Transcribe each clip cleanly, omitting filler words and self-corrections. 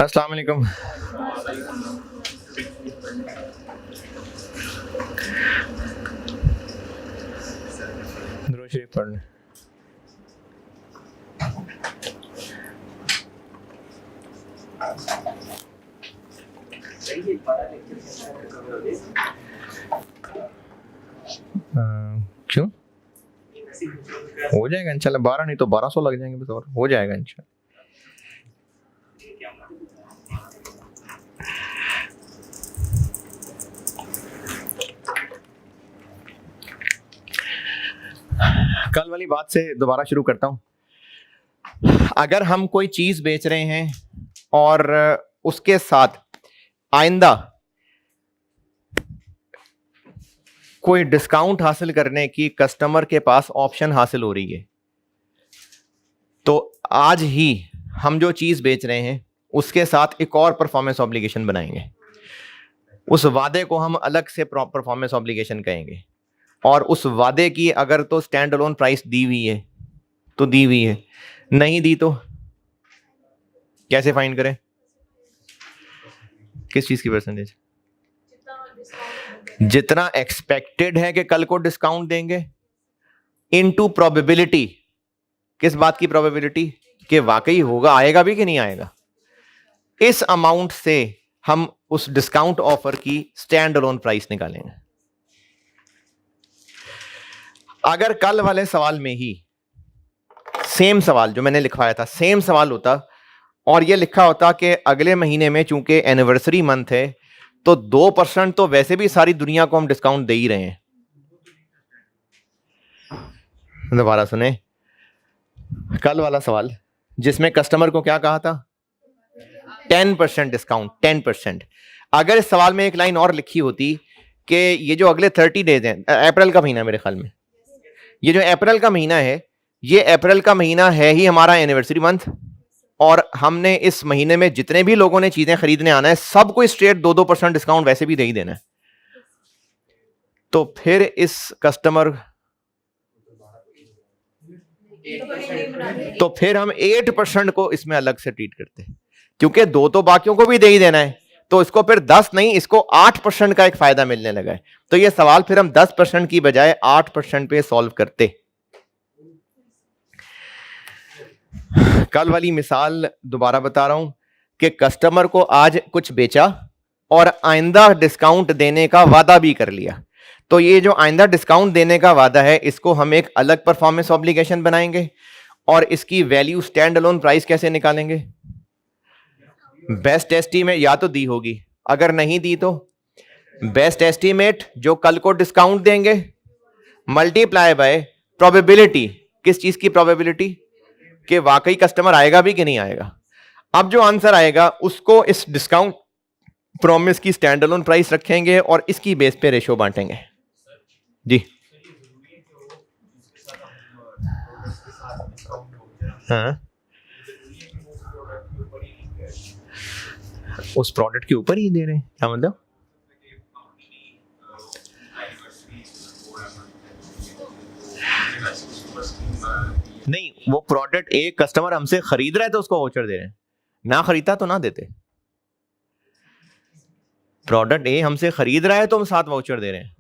अस्सलाम वालेकुम। दुरूद शरीफ पढ़ लें। क्यों हो जाएगा इंशाल्लाह, 12 नहीं तो 1200 लग जाएंगे बस, और हो जाएगा इंशाल्लाह। कल वाली बात से दोबारा शुरू करता हूं। अगर हम कोई चीज बेच रहे हैं और उसके साथ आइंदा कोई डिस्काउंट हासिल करने की कस्टमर के पास ऑप्शन हासिल हो रही है, तो आज ही हम जो चीज बेच रहे हैं उसके साथ एक और परफॉर्मेंस ऑब्लिगेशन बनाएंगे। उस वादे को हम अलग से परफॉर्मेंस ऑब्लिगेशन कहेंगे, और उस वादे की अगर तो स्टैंड अलोन प्राइस दी हुई है तो दी हुई है, नहीं दी तो कैसे फाइंड करें? किस चीज की परसेंटेज? जितना एक्सपेक्टेड है कि कल को डिस्काउंट देंगे इनटू प्रोबेबिलिटी। किस बात की प्रोबेबिलिटी? कि वाकई होगा, आएगा भी कि नहीं आएगा। इस अमाउंट से हम उस डिस्काउंट ऑफर की स्टैंड अलोन प्राइस निकालेंगे। अगर कल वाले सवाल में ही सेम सवाल जो मैंने लिखवाया था सेम सवाल होता और ये लिखा होता कि अगले महीने में चूंकि एनिवर्सरी मंथ है तो 2% तो वैसे भी सारी दुनिया को हम डिस्काउंट दे ही रहे हैं। दोबारा सुने कल वाला सवाल जिसमें कस्टमर को क्या कहा था? 10% डिस्काउंट, 10%। अगर इस सवाल में एक लाइन और लिखी होती कि ये जो अगले 30 डेज हैं, अप्रैल का महीना मेरे ख्याल में, ये जो अप्रैल का महीना है, ये अप्रैल का महीना है ही हमारा एनिवर्सरी मंथ, और हमने इस महीने में जितने भी लोगों ने चीजें खरीदने आना है सबको स्ट्रेट 2-2% डिस्काउंट वैसे भी दे ही देना है, तो फिर इस कस्टमर तो फिर हम 8% को इसमें अलग से ट्रीट करते हैं, क्योंकि 2 तो बाकियों को भी दे ही देना है, तो इसको फिर 10 नहीं, इसको 8% का एक फायदा मिलने लगा है। तो ये सवाल फिर हम 10% की बजाय 8% पे सॉल्व करते। कल वाली मिसाल दोबारा बता रहा हूं कि कस्टमर को आज कुछ बेचा और आइंदा डिस्काउंट देने का वादा भी कर लिया, तो ये जो आइंदा डिस्काउंट देने का वादा है इसको हम एक अलग परफॉर्मेंस ऑब्लिगेशन बनाएंगे, और इसकी वैल्यू स्टैंड अलोन प्राइस कैसे निकालेंगे? बेस्ट एस्टीमेट या तो दी होगी, अगर नहीं दी तो बेस्ट एस्टीमेट जो कल को डिस्काउंट देंगे मल्टीप्लाई बाय प्रोबेबिलिटी। किस चीज की प्रोबेबिलिटी? कि वाकई कस्टमर आएगा भी कि नहीं आएगा। अब जो आंसर आएगा उसको इस डिस्काउंट प्रॉमिस की स्टैंड अलोन प्राइस रखेंगे और इसकी बेस पे रेशो बांटेंगे। जी हाँ, उस प्रोडक्ट के ऊपर ही दे रहे हैं, क्या मतलब? नहीं, वो प्रोडक्ट एक कस्टमर हमसे खरीद रहा है तो उसको वाउचर दे रहे हैं, ना खरीदता तो ना देते। प्रोडक्ट ए हमसे खरीद रहा है तो हम साथ वाउचर दे रहे हैं,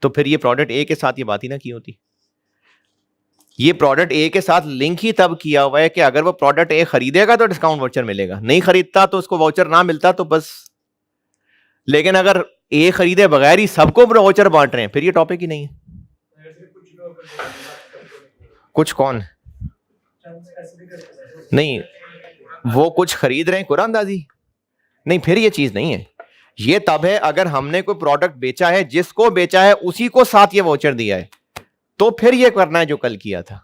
तो फिर ये प्रोडक्ट ए के साथ ये बात ही ना की होती। ये प्रोडक्ट ए के साथ लिंक ही तब किया हुआ है कि अगर वो प्रोडक्ट ए खरीदेगा तो डिस्काउंट वाउचर मिलेगा, नहीं खरीदता तो उसको वाउचर ना मिलता तो बस। लेकिन अगर ए खरीदे बगैर ही सबको वाउचर बांट रहे हैं फिर ये टॉपिक ही नहीं है। कुछ कौन? नहीं, वो कुछ खरीद रहे हैं कुरानदाजी, नहीं, फिर ये चीज नहीं है। ये तब है अगर हमने कोई प्रोडक्ट बेचा है, जिसको बेचा है उसी को साथ ये वाउचर दिया है, तो फिर ये करना है जो कल किया था।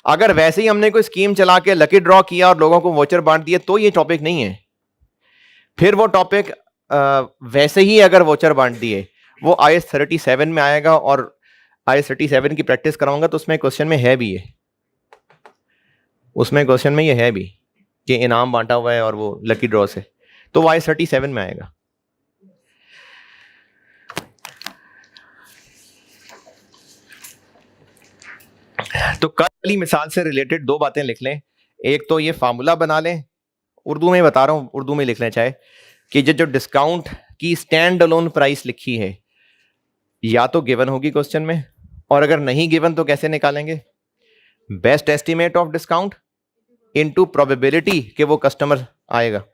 अगर वैसे ही हमने कोई स्कीम चला के लकी ड्रॉ किया और लोगों को वाउचर बांट दिया तो ये टॉपिक नहीं है। फिर वो टॉपिक वैसे ही अगर वाउचर बांट दिए वो IAS 37 में आएगा, और IAS 37 की प्रैक्टिस कराऊंगा तो उसमें क्वेश्चन में है भी, है उसमें क्वेश्चन में ये है भी कि इनाम बांटा हुआ है और वो लकी ड्रॉ से, तो वो IAS 37 में आएगा। तो कल वाली मिसाल से रिलेटेड 2 बातें लिख लें। एक तो ये फार्मूला बना लें उर्दू में बता रहा हूं, उर्दू में लिख लें चाहे, कि जो डिस्काउंट की स्टैंड अलोन प्राइस लिखी है या तो गिवन होगी क्वेश्चन में, और अगर नहीं गिवन तो कैसे निकालेंगे? Best estimate of discount into probability कि वो कस्टमर आएगा।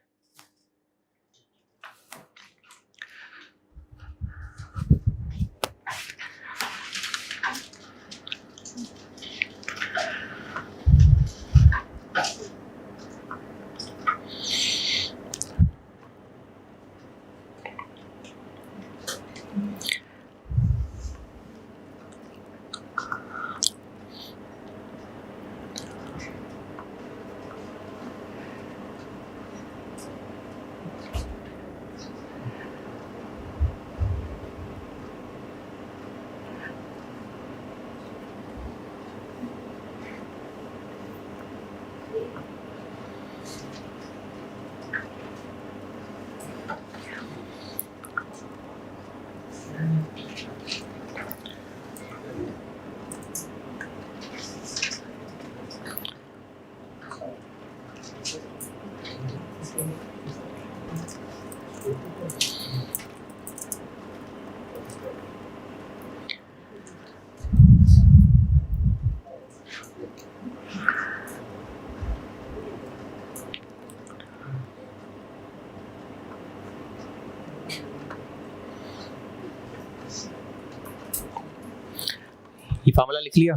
ये फार्मूला लिख लिया।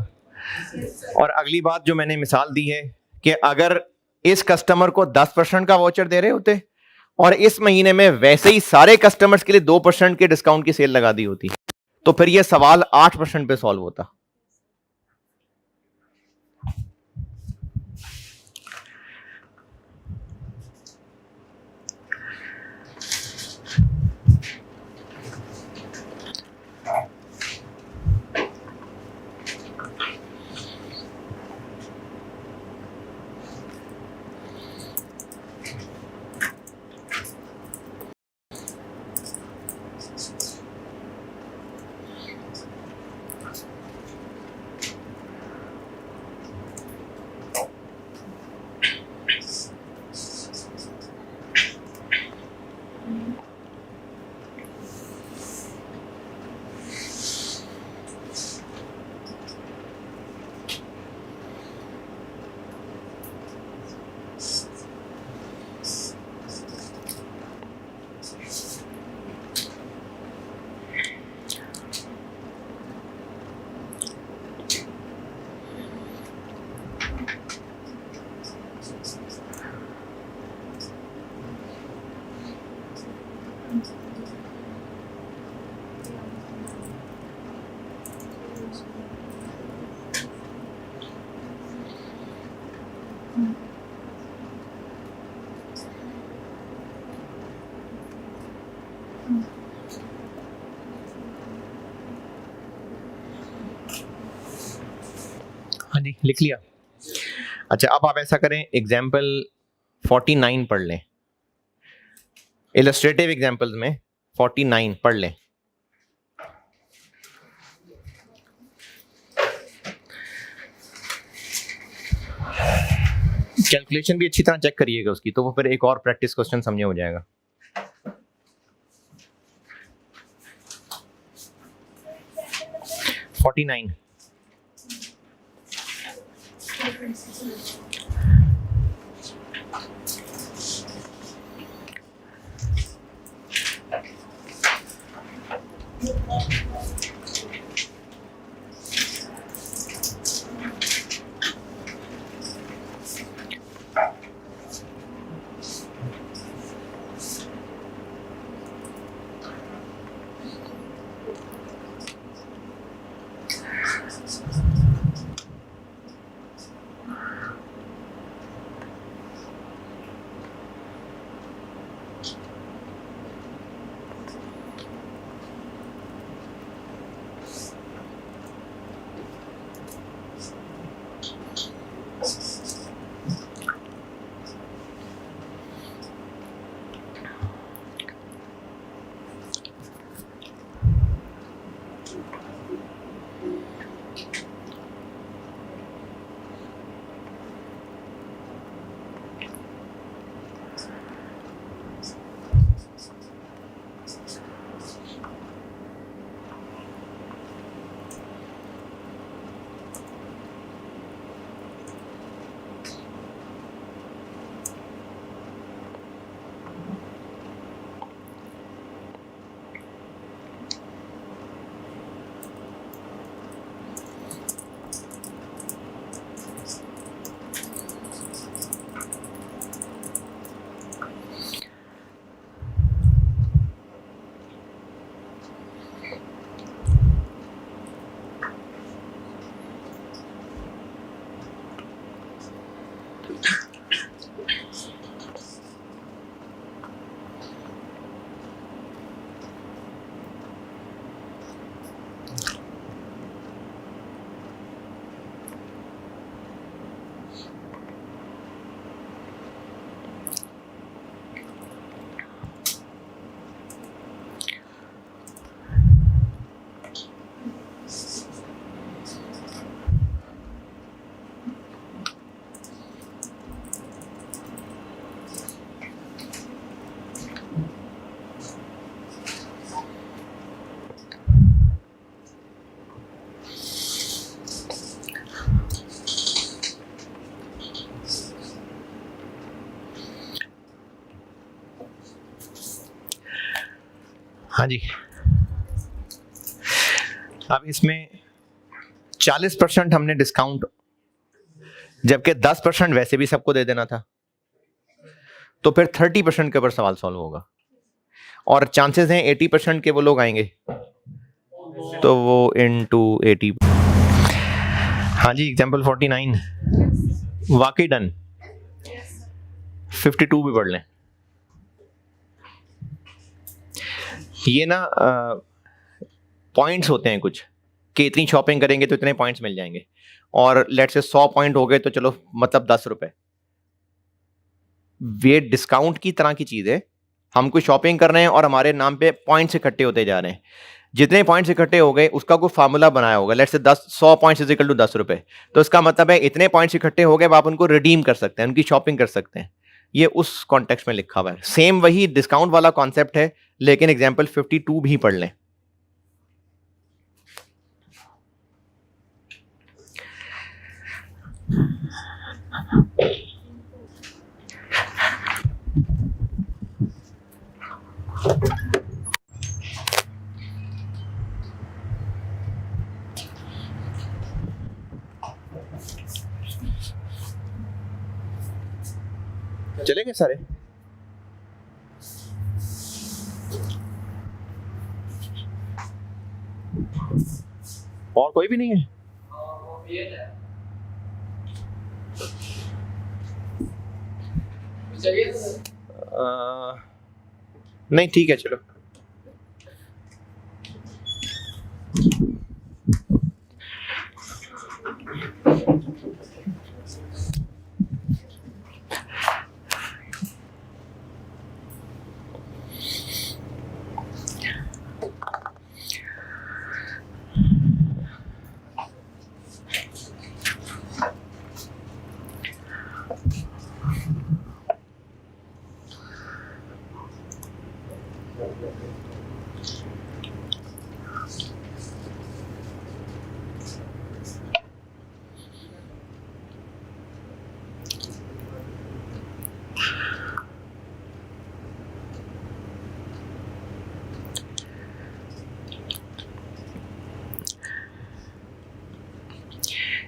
और अगली बात जो मैंने मिसाल दी है कि अगर इस कस्टमर को 10% का वाउचर दे रहे होते और इस महीने में वैसे ही सारे कस्टमर्स के लिए 2% के डिस्काउंट की सेल लगा दी होती, तो फिर यह सवाल 8% पे सॉल्व होता। हाँ जी, लिख लिया। अच्छा, अब आप ऐसा करें, एग्जाम्पल 49 पढ़ लें। इलस्ट्रेटिव एग्जाम्पल्स में 49 पढ़ लें। कैलकुलेशन भी अच्छी तरह चेक करिएगा उसकी, तो वो फिर एक और प्रैक्टिस क्वेश्चन समझे हो जाएगा। फोर्टी नाइन हाँ जी, अब इसमें 40% हमने डिस्काउंट, जबकि 10% वैसे भी सबको दे देना था, तो फिर 30% के ऊपर सवाल सॉल्व होगा और चांसेस हैं 80% के वो लोग आएंगे, तो वो इनटू 80। हाँ जी, एग्जाम्पल 49 वाकई डन। 52 भी पढ़ लें। ये ना पॉइंट्स होते हैं कुछ कि इतनी शॉपिंग करेंगे तो इतने पॉइंट्स मिल जाएंगे, और लेट से 100 पॉइंट हो गए तो चलो मतलब 10 रुपए। ये डिस्काउंट की तरह की चीज है। हम कोई शॉपिंग कर रहे हैं और हमारे नाम पे पॉइंट्स इकट्ठे होते जा रहे हैं। जितने पॉइंट्स इकट्ठे हो गए उसका कोई फार्मूला बनाया होगा, लेट से 100 पॉइंट्स इज इक्वल टू 10 रुपए। तो इसका मतलब है इतने पॉइंट्स इकट्ठे हो गए, आप उनको रिडीम कर सकते हैं, उनकी शॉपिंग कर सकते हैं। ये उस कॉन्टेक्स्ट में लिखा हुआ है। सेम वही डिस्काउंट वाला कॉन्सेप्ट है, लेकिन एग्जाम्पल 52 भी पढ़ लें। चलेंगे सारे? और कोई भी नहीं है? नहीं, ठीक है, चलो।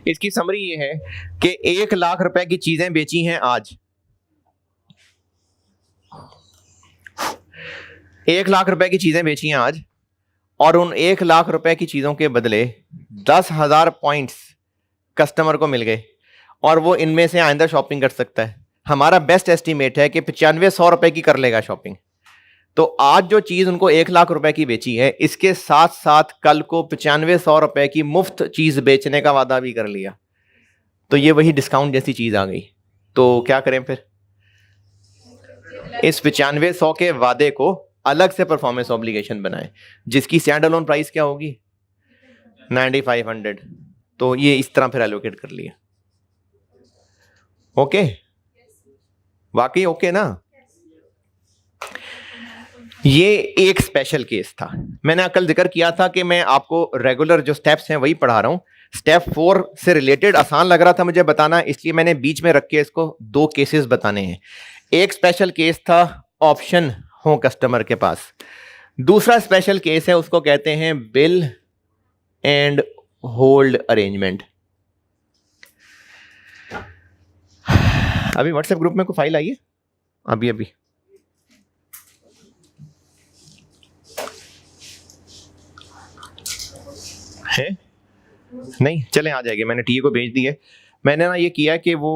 इसकी समरी ये है कि 1 लाख रुपए की चीजें बेची हैं आज। 1 लाख रुपए की चीजें बेची हैं आज, और उन 1 लाख रुपए की चीजों के बदले 10,000 पॉइंट्स कस्टमर को मिल गए, और वो इनमें से आइंदा शॉपिंग कर सकता है। हमारा बेस्ट एस्टीमेट है कि 9500 रुपए की कर लेगा शॉपिंग। तो आज जो चीज उनको 1 लाख रुपए की बेची है, इसके साथ साथ कल को 9500 रुपए की मुफ्त चीज बेचने का वादा भी कर लिया, तो ये वही डिस्काउंट जैसी चीज आ गई। तो क्या करें फिर? इस 9500 के वादे को अलग से परफॉर्मेंस ऑब्लिगेशन बनाएं, जिसकी स्टैंड अलोन प्राइस क्या होगी? 9500। तो ये इस तरह फिर एलोकेट कर लिया। ओके, वाकई ओके ना? ये एक स्पेशल केस था। मैंने कल जिक्र किया था कि मैं आपको रेगुलर जो स्टेप्स हैं वही पढ़ा रहा हूं। स्टेप 4 से रिलेटेड आसान लग रहा था मुझे बताना, इसलिए मैंने बीच में रख के इसको 2 केसेस बताने हैं। एक स्पेशल केस था ऑप्शन हो कस्टमर के पास, दूसरा स्पेशल केस है उसको कहते हैं बिल एंड होल्ड अरेंजमेंट। अभी व्हाट्सएप ग्रुप में कोई फाइल आई है? अभी है? नहीं, चलें, आ जाएगी। मैंने टीए को भेज दी है। मैंने ना ये किया कि वो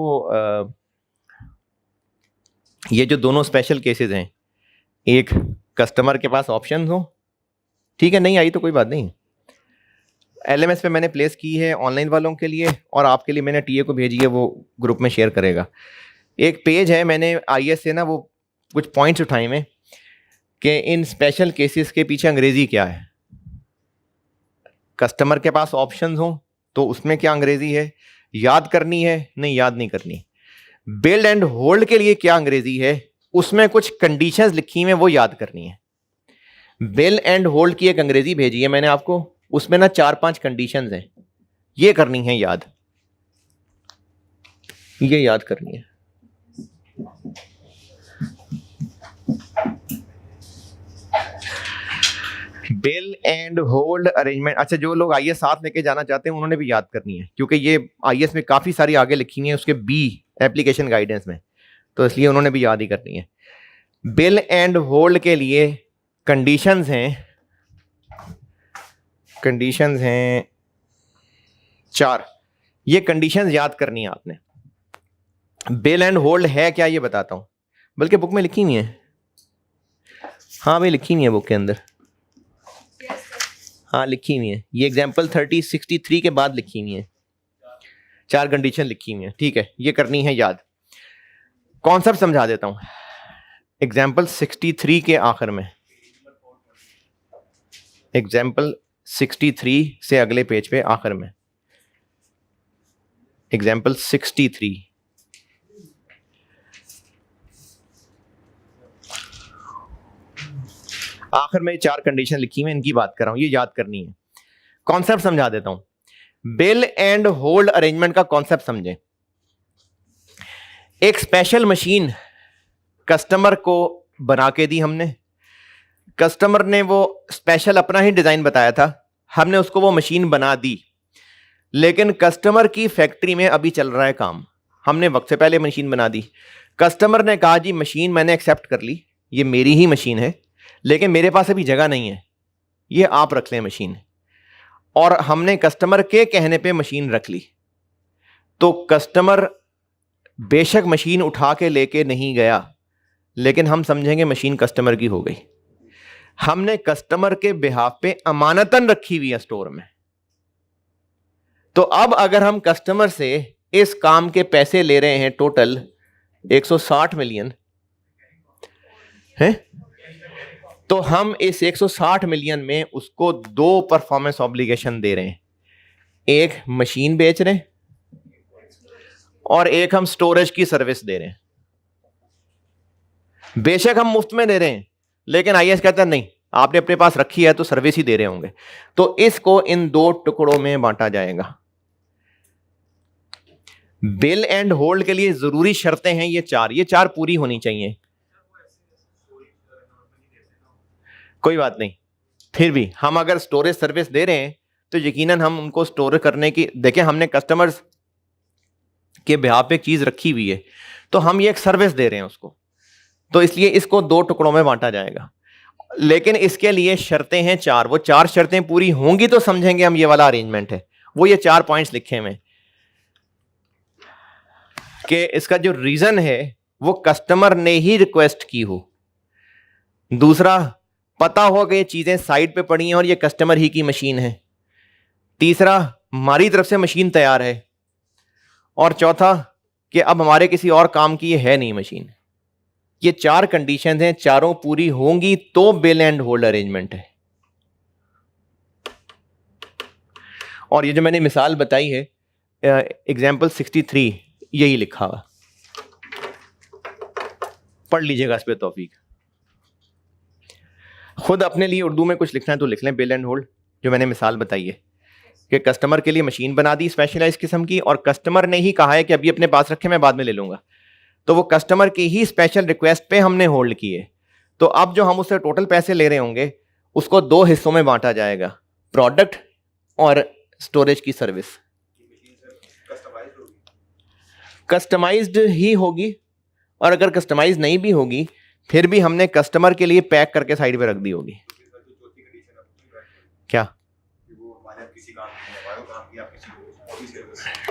ये जो दोनों स्पेशल केसेस हैं, एक कस्टमर के पास ऑप्शन हो, ठीक है, नहीं आई तो कोई बात नहीं, एलएमएस पे मैंने प्लेस की है ऑनलाइन वालों के लिए, और आपके लिए मैंने टीए को भेजी है, वो ग्रुप में शेयर करेगा। एक पेज है, मैंने आईएस से ना वो कुछ पॉइंट्स उठाए हैं कि इन स्पेशल केसेस के पीछे अंग्रेजी क्या है। कस्टमर के पास ऑप्शंस हो तो उसमें क्या अंग्रेजी है, याद करनी है? नहीं, याद नहीं करनी। बिल्ड एंड होल्ड के लिए क्या अंग्रेजी है, उसमें कुछ कंडीशंस लिखी हैं, वो याद करनी है। बिल एंड होल्ड की एक अंग्रेजी भेजी है मैंने आपको, उसमें ना 4-5 कंडीशंस हैं, ये करनी है याद, ये याद करनी है। Bill and hold arrangement. अच्छा, जो लोग आईएएस साथ लेके जाना चाहते हैं उन्होंने भी याद करनी है, क्योंकि ये आईएएस में काफी सारी आगे लिखी हुई है उसके बी एप्लीकेशन गाइडेंस में, तो इसलिए उन्होंने भी याद ही करनी है। बिल एंड होल्ड के लिए कंडीशंस हैं 4। ये कंडीशंस याद करनी है आपने। बिल एंड होल्ड है क्या ये बताता हूं, बल्कि बुक में लिखी हुई है। हाँ भाई लिखी हुई है बुक के अंदर, हाँ लिखी हुई है। ये एग्जाम्पल 63 के बाद लिखी हुई है, 4 कंडीशन लिखी हुई है। ठीक है, ये करनी है याद। कॉन्सेप्ट समझा देता हूं एग्जाम्पल 63 के आखिर में। एग्जाम्पल 63 से अगले पेज पे आखिर में एग्जाम्पल 63। आखिर में 4 कंडीशन लिखी हुई है, इनकी बात कर रहा हूं, ये याद करनी है। कॉन्सेप्ट समझा देता हूं। बिल एंड होल्ड अरेंजमेंट का कॉन्सेप्ट समझें। एक स्पेशल मशीन कस्टमर को बना के दी हमने, कस्टमर ने वो स्पेशल अपना ही डिजाइन बताया था, हमने उसको वो मशीन बना दी, लेकिन कस्टमर की फैक्ट्री में अभी चल रहा है काम, हमने वक्त से पहले मशीन बना दी। कस्टमर ने कहा जी मशीन मैंने एक्सेप्ट कर ली, ये मेरी ही मशीन है, लेकिन मेरे पास अभी जगह नहीं है, ये आप रख लें मशीन। और हमने कस्टमर के कहने पे मशीन रख ली, तो कस्टमर बेशक मशीन उठा के लेके नहीं गया, लेकिन हम समझेंगे मशीन कस्टमर की हो गई। हमने कस्टमर के बिहाफ पे अमानतन रखी हुई है स्टोर में। तो अब अगर हम कस्टमर से इस काम के पैसे ले रहे हैं टोटल 160 मिलियन है, तो हम इस 160 मिलियन में उसको 2 परफॉर्मेंस ऑब्लिगेशन दे रहे हैं। एक मशीन बेच रहे हैं और एक हम स्टोरेज की सर्विस दे रहे हैं। बेशक हम मुफ्त में दे रहे हैं, लेकिन आईएएस कहता है नहीं, आपने अपने पास रखी है तो सर्विस ही दे रहे होंगे, तो इसको इन 2 टुकड़ों में बांटा जाएगा। बिल एंड होल्ड के लिए जरूरी शर्तें हैं ये 4, ये 4 पूरी होनी चाहिए। कोई बात नहीं, फिर भी हम अगर स्टोरेज सर्विस दे रहे हैं तो यकीनन हम उनको स्टोर करने की, देखिए हमने कस्टमर्स के बिहाफ पे एक चीज रखी हुई है, तो हम ये एक सर्विस दे रहे हैं उसको, तो इसलिए इसको 2 टुकड़ों में बांटा जाएगा। लेकिन इसके लिए शर्तें हैं 4, वो 4 शर्तें पूरी होंगी तो समझेंगे हम ये वाला अरेंजमेंट है। वो ये 4 पॉइंट्स लिखे हुए कि इसका जो रीजन है वो कस्टमर ने ही रिक्वेस्ट की हो, दूसरा पता हो कि ये चीजें साइड पे पड़ी हैं और ये कस्टमर ही की मशीन है, तीसरा हमारी तरफ से मशीन तैयार है, और चौथा कि अब हमारे किसी और काम की ये है नहीं मशीन। ये 4 कंडीशंस हैं, चारों पूरी होंगी तो बिल एंड होल्ड अरेंजमेंट है। और ये जो मैंने मिसाल बताई है एग्जाम्पल 63, यही लिखा हुआ, पढ़ लीजिएगा इस पे तौफीक। खुद अपने लिए उर्दू में कुछ लिखना है तो लिख लें। बिल एंड होल्ड जो मैंने मिसाल बताई है कि कस्टमर के लिए मशीन बना दी स्पेशलाइज किस्म की, और कस्टमर ने ही कहा है कि अभी अपने पास रखे, मैं बाद में ले लूंगा, तो वो कस्टमर की ही स्पेशल रिक्वेस्ट पे हमने होल्ड किए। तो अब जो हम उससे टोटल पैसे ले रहे होंगे उसको 2 हिस्सों में बांटा जाएगा, प्रोडक्ट और स्टोरेज की सर्विस। कस्टमाइज्ड ही होगी, और अगर कस्टमाइज नहीं भी होगी फिर भी हमने कस्टमर के लिए पैक करके साइड पे रख दी होगी। क्या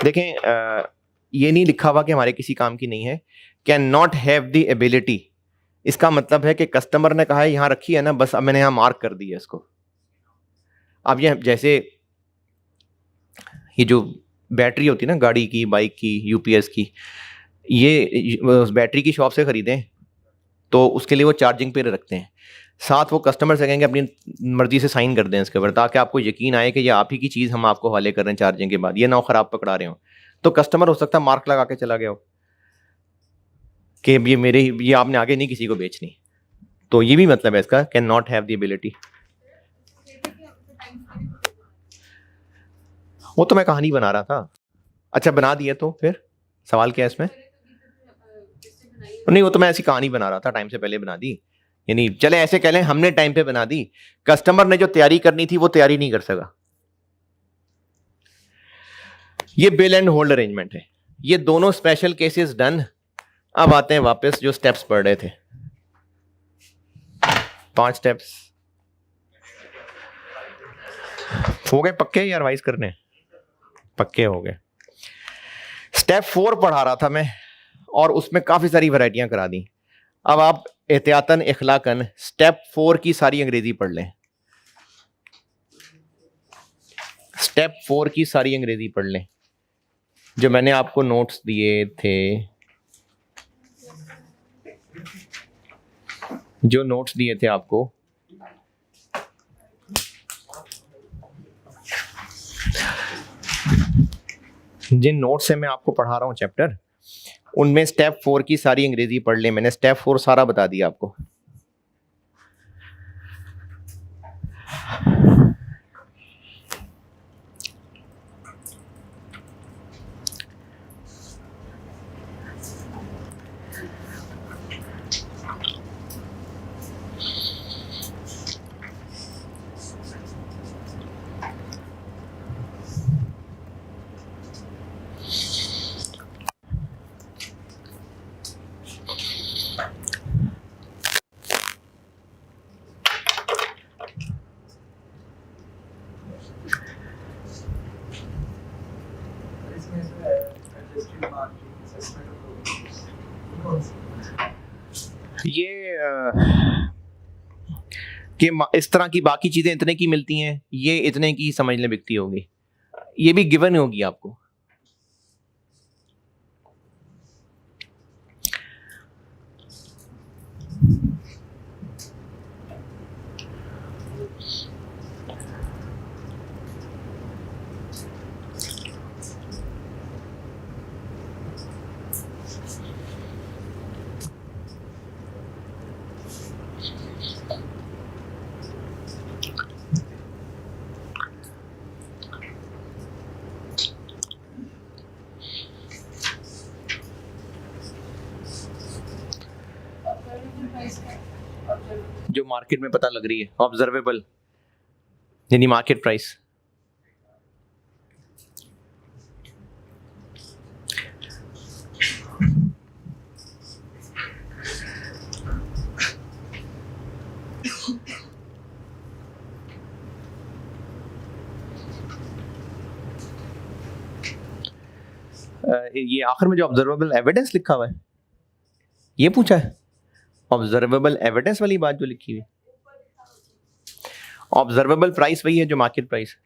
देखें, ये नहीं लिखा हुआ कि हमारे किसी काम की नहीं है, can not have the ability, इसका मतलब है कि कस्टमर ने कहा है यहां रखी है ना, बस अब मैंने यहां मार्क कर दी है इसको। अब ये जैसे ये जो बैटरी होती है ना गाड़ी की, बाइक की, यूपीएस की, ये उस बैटरी की शॉप से खरीदें तो उसके लिए वो चार्जिंग पे रखते हैं, साथ वो कस्टमर से कहेंगे अपनी मर्जी से साइन कर दें इसके ऊपर, ताकि आपको यकीन आए कि ये आप ही की चीज़ हम आपको हवाले कर रहे हैं चार्जिंग के बाद, ये ना हो ख़राब पकड़ा रहे हो। तो कस्टमर हो सकता है मार्क लगा के चला गया हो कि ये मेरे, ये आपने आगे नहीं किसी को बेचनी। तो ये भी मतलब है इसका, can not have the ability. वो तो मैं कहानी बना रहा था। अच्छा बना दिया तो फिर सवाल क्या है इसमें? नहीं, वो तो मैं ऐसी कहानी बना रहा था, टाइम से पहले बना दी यानी चले ऐसे कह लें हमने टाइम पे बना दी, कस्टमर ने जो तैयारी करनी थी वो तैयारी नहीं कर सका। ये बिल एंड होल्ड अरेंजमेंट है। ये दोनों स्पेशल केसेस डन। अब आते हैं वापस जो स्टेप्स पढ़ रहे थे, 5 स्टेप्स हो गए पक्के या रिवाइज करने? पक्के हो गए। स्टेप 4 पढ़ा रहा था मैं और उसमें काफी सारी वैरायटियां करा दी। अब आप एहतियातन इखलाकन स्टेप 4 की सारी अंग्रेजी पढ़ लें। स्टेप 4 की सारी अंग्रेजी पढ़ लें जो मैंने आपको नोट्स दिए थे, जो नोट्स दिए थे आपको, जिन नोट्स से मैं आपको पढ़ा रहा हूं चैप्टर, उनमें स्टेप 4 की सारी अंग्रेजी पढ़ ले। मैंने स्टेप 4 सारा बता दिया आपको। ये कि इस तरह की बाकी चीजें इतने की मिलती हैं, ये इतने की समझ ले बिकती होगी, ये भी गिवन होगी आपको। जो मार्केट में पता लग रही है, ऑब्जर्वेबल यानी मार्केट प्राइस। ये आखिर में जो ऑब्जर्वेबल एविडेंस लिखा हुआ है, ये पूछा है ऑब्जर्वेबल एविडेंस वाली बात जो लिखी हुई। ऑब्जर्वेबल प्राइस वही है जो मार्केट प्राइस।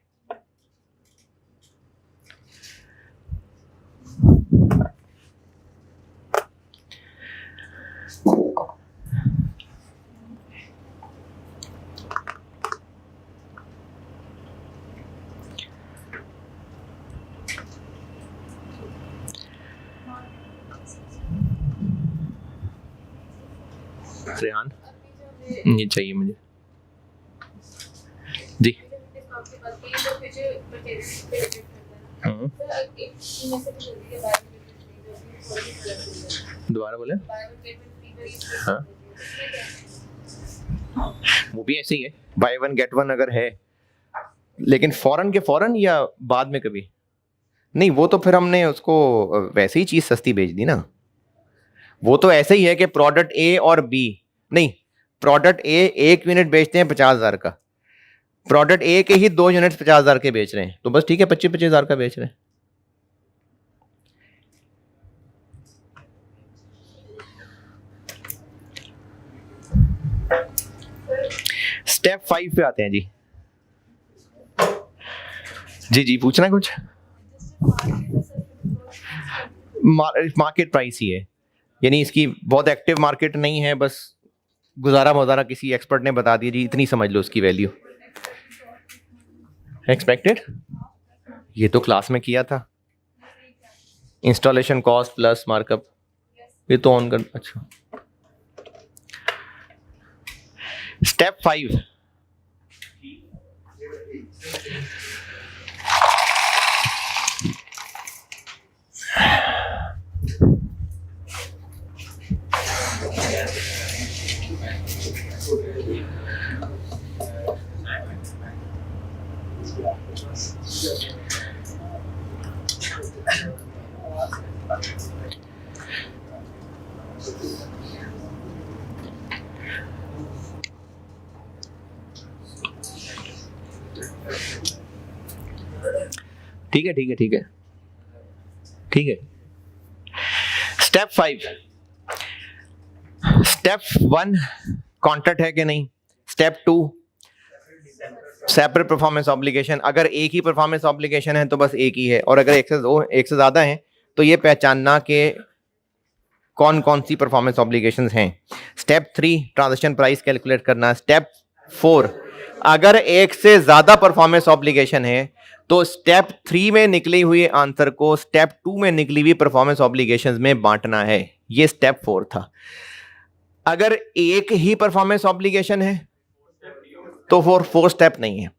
रेहान ये चाहिए मुझे जी। दोबारा बोले। हाँ वो भी ऐसे ही है, बाय वन गेट वन अगर है, लेकिन फौरन के फौरन या बाद में कभी नहीं, वो तो फिर हमने उसको वैसे ही चीज सस्ती बेच दी ना। वो तो ऐसे ही है कि प्रोडक्ट ए और बी, नहीं प्रोडक्ट ए 1 यूनिट बेचते हैं 50,000 का, प्रोडक्ट ए के ही 2 यूनिट 50,000 के बेच रहे हैं, तो बस ठीक है 25,000 का बेच रहे हैं। स्टेप 5 पे आते हैं जी। जी जी पूछना कुछ। मार्केट प्राइस ही है, यानी इसकी बहुत एक्टिव मार्केट नहीं है, बस गुजारा मुजारा किसी एक्सपर्ट ने बता दिया जी, इतनी समझ लो उसकी वैल्यू। एक्सपेक्टेड ये तो क्लास में किया था, इंस्टॉलेशन कॉस्ट प्लस मार्कअप, ये तो ऑन कर। अच्छा स्टेप 5 ठीक है ठीक है ठीक है ठीक है। स्टेप 5, स्टेप 1 कॉन्ट्रैक्ट है कि नहीं, स्टेप 2 सेपरेट परफॉर्मेंस ऑब्लिगेशन। अगर एक ही परफॉर्मेंस ऑब्लिगेशन है तो बस एक ही है, और अगर एक से ज्यादा है तो ये पहचानना कि कौन कौन सी परफॉर्मेंस ऑब्लिगेशंस हैं। स्टेप 3 ट्रांजैक्शन प्राइस कैलकुलेट करना। स्टेप 4 अगर एक से ज्यादा परफॉर्मेंस ऑब्लिगेशन है तो स्टेप 3 में निकली हुई आंसर को स्टेप 2 में निकली हुई परफॉर्मेंस ऑब्लिगेशंस में बांटना है। ये स्टेप 4 था। अगर एक ही परफॉर्मेंस ऑब्लिगेशन है तो 4 स्टेप नहीं है।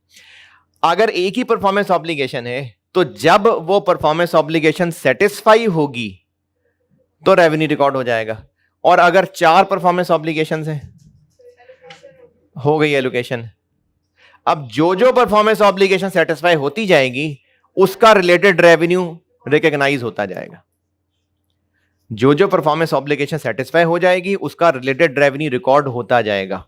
अगर एक ही परफॉर्मेंस ऑब्लिगेशन है तो जब वो परफॉर्मेंस ऑब्लिगेशन सेटिस्फाई होगी तो रेवेन्यू रिकॉर्ड हो जाएगा। और अगर 4 परफॉर्मेंस ऑब्लिगेशंस हैं, हो गई एलोकेशन। अब जो जो परफॉर्मेंस ऑब्लिगेशन सेटिस्फाई होती जाएगी उसका रिलेटेड रेवेन्यू रिकॉग्नाइज होता जाएगा। जो जो परफॉर्मेंस ऑब्लिगेशन सेटिस्फाई हो जाएगी उसका रिलेटेड रेवेन्यू रिकॉर्ड होता जाएगा।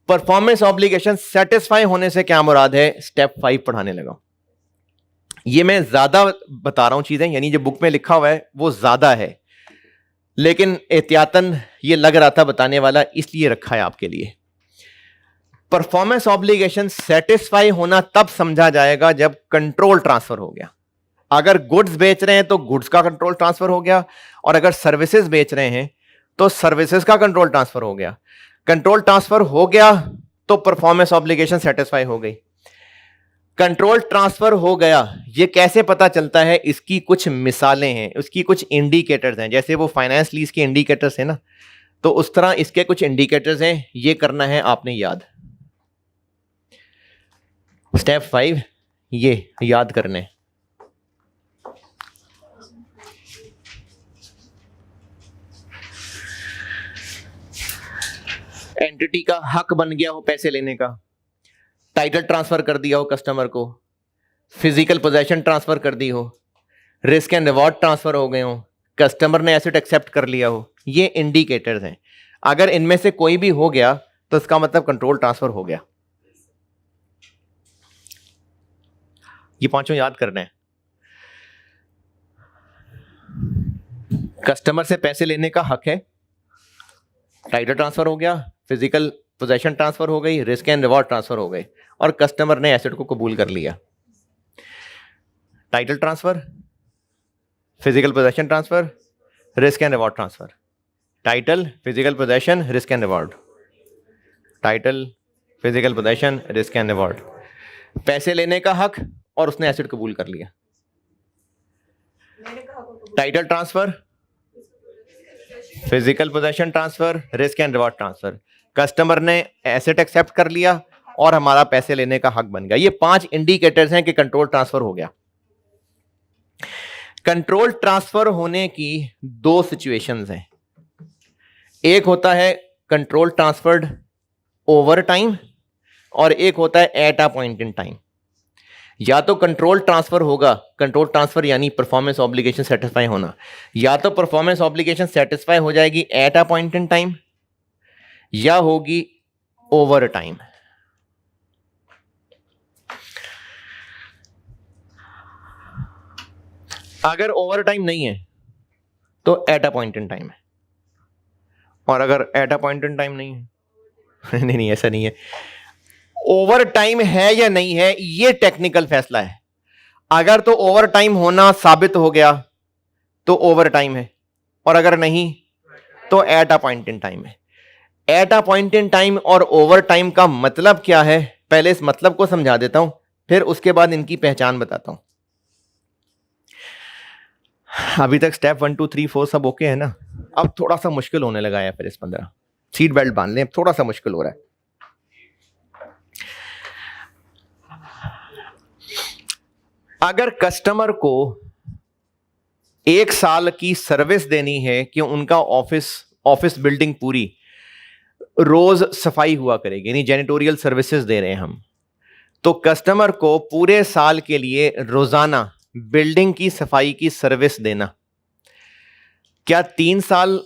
परफॉर्मेंस ऑब्लिगेशन सेटिस्फाई होने से क्या मुराद है, स्टेप 5 पढ़ाने लगा। ये मैं ज्यादा बता रहा हूं चीजें, यानी जो बुक में लिखा हुआ है वो ज्यादा है, लेकिन एहतियातन ये लग रहा था बताने वाला, इसलिए रखा है आपके लिए। परफॉर्मेंस ऑब्लिगेशन सेटिस्फाई होना तब समझा जाएगा जब कंट्रोल ट्रांसफर हो गया। अगर गुड्स बेच रहे हैं तो गुड्स का कंट्रोल ट्रांसफर हो गया, और अगर सर्विसेज बेच रहे हैं तो सर्विसेज का कंट्रोल ट्रांसफर हो गया। कंट्रोल ट्रांसफर हो गया तो परफॉर्मेंस ऑब्लिगेशन सेटिस्फाई हो गई। कंट्रोल ट्रांसफर हो गया, ये कैसे पता चलता है, इसकी कुछ मिसालें हैं, उसकी कुछ इंडिकेटर्स हैं। जैसे वो फाइनेंस लीज के इंडिकेटर्स हैं ना, तो उस तरह इसके कुछ इंडिकेटर्स हैं। ये करना है आपने याद। स्टेप 5 ये याद करने। एंटिटी का हक बन गया हो पैसे लेने का, टाइटल ट्रांसफर कर दिया हो कस्टमर को, फिजिकल पोजेशन ट्रांसफर कर दी हो, रिस्क एंड रिवॉर्ड ट्रांसफर हो गए हो, कस्टमर ने एसेट एक्सेप्ट कर लिया हो, ये इंडिकेटर्स हैं। अगर इनमें से कोई भी हो गया तो इसका मतलब कंट्रोल ट्रांसफर हो गया। ये पांचों याद करने हैं। कस्टमर से पैसे लेने का हक है, टाइटल ट्रांसफर हो गया, फिजिकल पोजेशन ट्रांसफर हो गई, रिस्क एंड रिवॉर्ड ट्रांसफर हो गए, और कस्टमर ने एसेट को कबूल कर लिया। Title transfer, physical possession transfer, risk and reward transfer. Title, physical possession, risk and reward. Title, physical possession, risk and reward. पैसे लेने का हक और उसने एसेट कबूल कर लिया। Title transfer, physical possession transfer, risk and reward transfer. Customer ने एसेट एक्सेप्ट कर लिया और हमारा पैसे लेने का हक बन गया। ये 5 इंडिकेटर्स हैं कि कंट्रोल ट्रांसफर हो गया। कंट्रोल ट्रांसफर होने की 2 सिचुएशंस हैं। एक होता है कंट्रोल ट्रांसफर्ड ओवर टाइम, और एक होता है at a point in time. या तो कंट्रोल ट्रांसफर होगा, कंट्रोल ट्रांसफर यानी परफॉर्मेंस ऑब्लिगेशन सेटिस्फाई होना, या तो परफॉर्मेंस ऑब्लिगेशन सेटिस्फाई हो जाएगी eight a point in time, या होगी ओवर टाइम। अगर ओवर टाइम नहीं है तो at a point in time है, और अगर eight a point in time नहीं है नहीं नहीं ऐसा नहीं है। ओवर टाइम है या नहीं है ये टेक्निकल फैसला है। अगर तो ओवर टाइम होना साबित हो गया तो ओवर टाइम है, और अगर नहीं तो at a point in time है। At a point in time और ओवर टाइम का मतलब क्या है, पहले इस मतलब को समझा देता हूं, फिर उसके बाद इनकी पहचान बताता हूं। अभी तक स्टेप 1 2 3 4 सब ओके है ना। अब थोड़ा सा मुश्किल होने लगा है, फिर इस 15 सीट बेल्ट बांध लें, थोड़ा सा मुश्किल हो रहा है। अगर कस्टमर को 1 साल की सर्विस देनी है कि उनका ऑफिस बिल्डिंग पूरी रोज सफाई हुआ करेगी, यानी जेनिटोरियल सर्विसेज दे रहे हैं हम, तो कस्टमर को पूरे साल के लिए रोजाना बिल्डिंग की सफाई की सर्विस देना, क्या 3 साल